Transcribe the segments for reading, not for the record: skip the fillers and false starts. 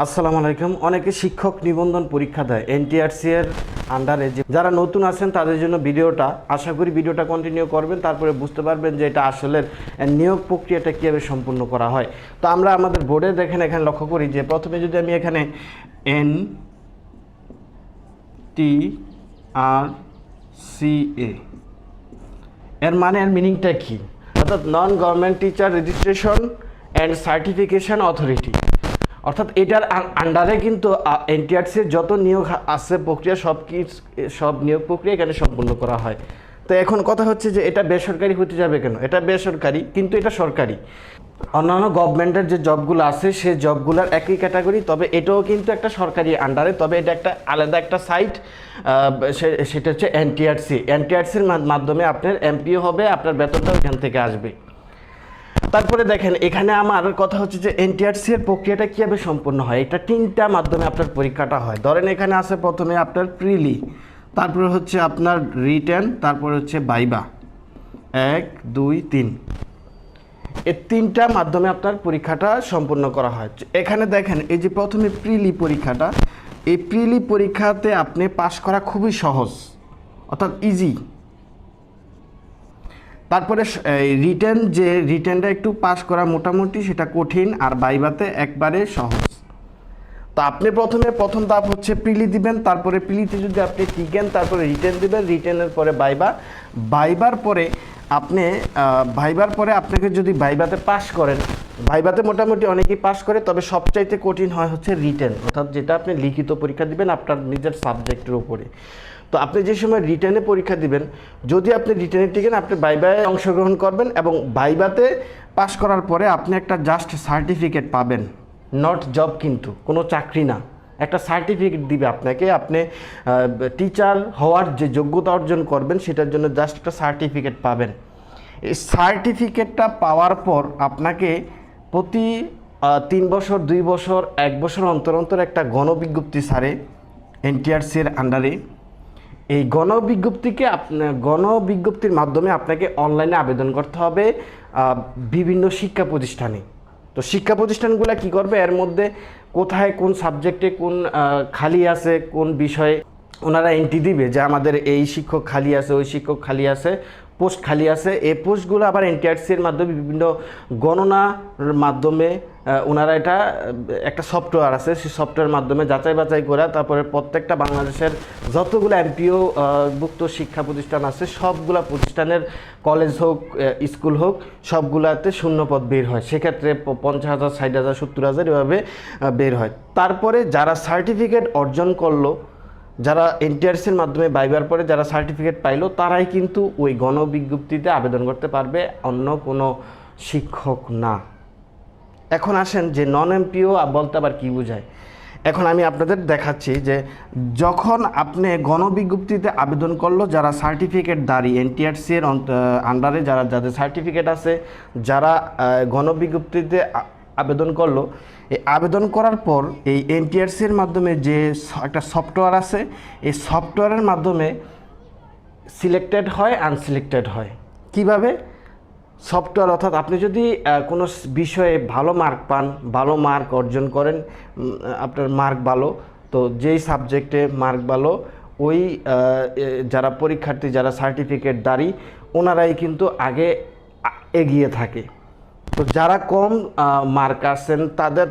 আসসালামু আলাইকুম। অনেকে শিক্ষক নিবন্ধন পরীক্ষা দেয় এনটিআরসি এর আন্ডারে। যারা নতুন আছেন তাদের জন্য ভিডিওটা, আশা করি ভিডিওটা কন্টিনিউ করবেন, তারপরে বুঝতে পারবেন যে এটা আসলে নিয়োগ প্রক্রিয়াটা কীভাবে সম্পূর্ণ করা হয়। তো আমরা আমাদের বোর্ডে দেখেন, এখানে লক্ষ্য করি যে প্রথমে যদি আমি এখানে NTRCA এর মানে এর মিনিংটা কী, অর্থাৎ non government teacher registration and certification authority, অর্থাৎ এটার আন্ডারে কিন্তু এনটিআরসির যত নিয়োগ আছে প্রক্রিয়া সব নিয়োগ প্রক্রিয়া এখানে সম্পূর্ণ করা হয়। তো এখন কথা হচ্ছে যে এটা বেসরকারি হতে যাবে কেন? এটা বেসরকারি কিন্তু এটা সরকারি। অন্যান্য গভর্নমেন্টের যে জবগুলো আছে সেই জবগুলোর একই ক্যাটাগরি, তবে এটাও কিন্তু একটা সরকারি আন্ডারে, তবে এটা একটা আলাদা একটা সাইট, সেটা হচ্ছে এনটিআরসির মাধ্যমে আপনার এমপিও হবে, আপনার বেতনটাও এখান থেকে আসবে। তারপরে দেখেন এখানে আমার কথা হচ্ছে যে এনটিআরসি এর প্রক্রিয়াটা কীভাবে সম্পূর্ণ হয়। এটা তিনটা মাধ্যমে আপনার পরীক্ষাটা হয়। ধরেন এখানে আছে প্রথমে আপনার প্রিলি, তারপরে হচ্ছে আপনার রিটেন, তারপরে হচ্ছে ভাইভা, 1 2 3, এই তিনটা মাধ্যমে আপনার পরীক্ষাটা সম্পূর্ণ করা হয়। এখানে দেখেন এই যে প্রথমে প্রিলি পরীক্ষাটা, এই প্রিলি পরীক্ষাতে আপনি পাস করা খুবই সহজ, অর্থাৎ ইজি। তারপরে রিটেনটা একটু পাস করা মোটামুটি সেটা কঠিন, আর ভাইভাতে একবারে সহজ। তো আপনি প্রথম ধাপ হচ্ছে প্রিলি দিবেন, তারপরে প্রিলিতে যদি আপনি টিকেন তারপরে রিটেন দিবেন, রিটেনের পরে ভাইবার পরে আপনাকে যদি ভাইভাতে পাস করেন, ভাইভাতে মোটামুটি অনেকেই পাস করে, তবে সবচাইতে কঠিন হয় হচ্ছে রিটেন, অর্থাৎ যেটা আপনি লিখিত পরীক্ষা দিবেন আপনার নিজের সাবজেক্টের উপরে। তো আপনি যে সময় রিটেনে পরীক্ষা দিবেন, যদি আপনি রিটেনে টিকেন আপনি ভাইভায় অংশগ্রহণ করবেন, এবং ভাইভাতে পাস করার পরে আপনি একটা জাস্ট সার্টিফিকেট পাবেন, নট জব, কিন্তু কোনো চাকরি না, একটা সার্টিফিকেট দিবে আপনাকে। আপনি টিচার হওয়ার যে যোগ্যতা অর্জন করবেন সেটার জন্য জাস্ট একটা সার্টিফিকেট পাবেন। এই সার্টিফিকেটটা পাওয়ার পর আপনাকে প্রতি 3 বছর 2 বছর 1 বছর অন্তর অন্তর একটা গণবিজ্ঞপ্তি ছাড়ে এনটিআরসির আন্ডারে। এই গণবিজ্ঞপ্তির মাধ্যমে আপনাকে অনলাইনে আবেদন করতে হবে বিভিন্ন শিক্ষা প্রতিষ্ঠানে। তো শিক্ষা প্রতিষ্ঠানগুলো কি করবে, এর মধ্যে কোথায় কোন সাবজেক্টে কোন খালি আছে, কোন বিষয়ে ওনারা এন্ট্রি দিবে যে আমাদের এই শিক্ষক খালি আছে, ওই শিক্ষক খালি আছে, পোস্ট খালি আছে। এই পোস্টগুলো আবার এনটিআরসির মাধ্যমে বিভিন্ন গণনার মাধ্যমে ওনারা এটা একটা সফটওয়্যার আছে, সেই সফটওয়্যারের মাধ্যমে যাচাই বাছাই করে তারপরে প্রত্যেকটা বাংলাদেশের যতগুলো এমপিও ভুক্ত শিক্ষা প্রতিষ্ঠান আছে সবগুলা প্রতিষ্ঠানের, কলেজ হোক স্কুল হোক, সবগুলাতে শূন্যপদ বের হয়। সেক্ষেত্রে 50,000 60,000 70,000 এভাবে বের হয়। তারপরে যারা সার্টিফিকেট অর্জন করলো, যারা এনটিআরসির মাধ্যমে ভাইবার পরে যারা সার্টিফিকেট পাইলো, তারাই কিন্তু ওই গণবিজ্ঞপ্তিতে আবেদন করতে পারবে, অন্য কোনো শিক্ষক না। এখন আসেন যে নন এমপিও বলতে আবার কী বোঝায়। এখন আমি আপনাদের দেখাচ্ছি যে যখন আপনি গণবিজ্ঞপ্তিতে আবেদন করলো, যারা সার্টিফিকেটধারী এনটিআরসি এর আন্ডারে যাদের সার্টিফিকেট আছে, যারা গণবিজ্ঞপ্তিতে আবেদন করলো, এই আবেদন করার পর এই এনটিআরসির মাধ্যমে যে একটা সফটওয়্যার আছে, এই সফটওয়্যারের মাধ্যমে সিলেক্টেড হয়, আনসিলেক্টেড হয়। কিভাবে? সফটওয়্যার, অর্থাৎ আপনি যদি কোনো বিষয়ে ভালো মার্ক পান, ভালো মার্ক অর্জন করেন, আপনার মার্ক ভালো, তো যেই সাবজেক্টে মার্ক ভালো ওই যারা পরীক্ষার্থী, যারা সার্টিফিকেটধারী, ওনারাই কিন্তু আগে এগিয়ে থাকে। তো যারা কম মার্ক আছেন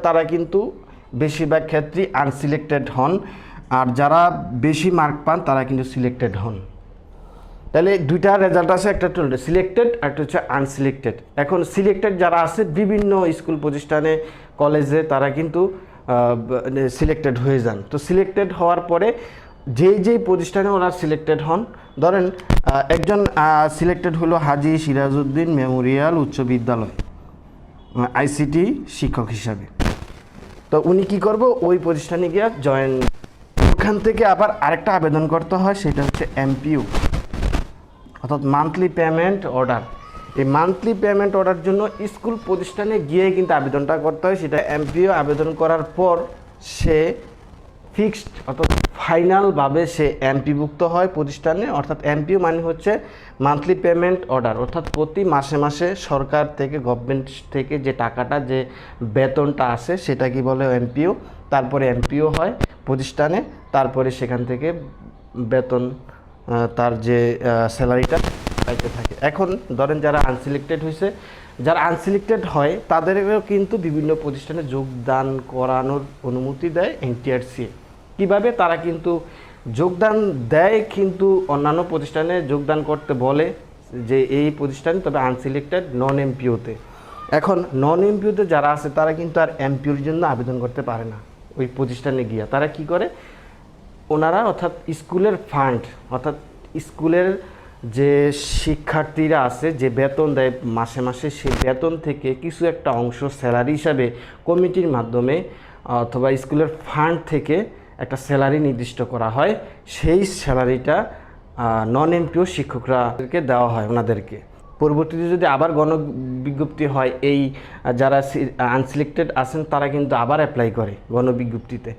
তারা কিন্তু বেশিরভাগ ক্ষেত্রেই আনসিলেক্টেড হন, আর যারা বেশি মার্ক পান তারা কিন্তু সিলেক্টেড হন। তাহলে দুইটা রেজাল্ট আছে, একটা হচ্ছে সিলেক্টেড আর একটা হচ্ছে আনসিলেক্টেড। এখন সিলেক্টেড যারা আছে বিভিন্ন স্কুল প্রতিষ্ঠানে, কলেজে, তারা কিন্তু সিলেক্টেড হয়ে যান। তো সিলেক্টেড হওয়ার পরে যেই প্রতিষ্ঠানে ওরা সিলেক্টেড হন, ধরেন একজন সিলেক্টেড হলো হাজী সিরাজউদ্দিন মেমোরিয়াল উচ্চ বিদ্যালয় আইসিটি শিক্ষক হিসাবে। তো উনি কি করব, ওই প্রতিষ্ঠানে গিয়ে জয়েন, ওখান থেকে আবার আরেকটা আবেদন করতে হয়, সেটা হচ্ছে এমপিইউ, অর্থাৎ মান্থলি পেমেন্ট অর্ডার। এই মান্থলি পেমেন্ট অর্ডার জন্য স্কুল প্রতিষ্ঠানে গিয়ে কিন্তু আবেদনটা করতে হয়। সেটা এমপিও আবেদন করার পর সে ফিক্সড, অর্থাৎ ফাইনালভাবে সে এমপিভুক্ত হয় প্রতিষ্ঠানে। অর্থাৎ এমপিও মানে হচ্ছে মান্থলি পেমেন্ট অর্ডার, অর্থাৎ প্রতি মাসে মাসে সরকার থেকে, গভর্নমেন্ট থেকে যে টাকাটা, যে বেতনটা আসে সেটা কি বলে এমপিও। তারপরে এমপিও হয় প্রতিষ্ঠানে, তারপরে সেখান থেকে বেতন তার যে স্যালারিটা পাইতে থাকে। এখন ধরেন যারা আনসিলেক্টেড হয়েছে, যারা আনসিলেক্টেড হয় তাদেরও কিন্তু বিভিন্ন প্রতিষ্ঠানে যোগদান করানোর অনুমতি দেয় এনটিআরসি। কিভাবে তারা কিন্তু যোগদান দেয়, কিন্তু অন্যান্য প্রতিষ্ঠানে যোগদান করতে বলে যে এই প্রতিষ্ঠানে, তবে আনসিলেক্টেড নন এমপিওতে। এখন নন এমপিওতে যারা আছে তারা কিন্তু আর এমপিওর জন্য আবেদন করতে পারে না ওই প্রতিষ্ঠানে গিয়া। তারা কি করে, ওনারা অর্থাৎ স্কুলের ফান্ড, অর্থাৎ স্কুলের যে শিক্ষার্থীরা আছে যে বেতন দেয় মাসে মাসে, সেই বেতন থেকে কিছু একটা অংশ স্যালারি হিসাবে কমিটির মাধ্যমে অথবা স্কুলের ফান্ড থেকে একটা স্যালারি নির্দিষ্ট করা হয়। সেই স্যালারিটা নন এমপিও শিক্ষকরাকে দেওয়া হয় ওনাদেরকে। পরবর্তীতে যদি আবার গণবিজ্ঞপ্তি হয়, এই যারা আনসিলেক্টেড আছেন তারা কিন্তু আবার অ্যাপ্লাই করে গণবিজ্ঞপ্তিতে।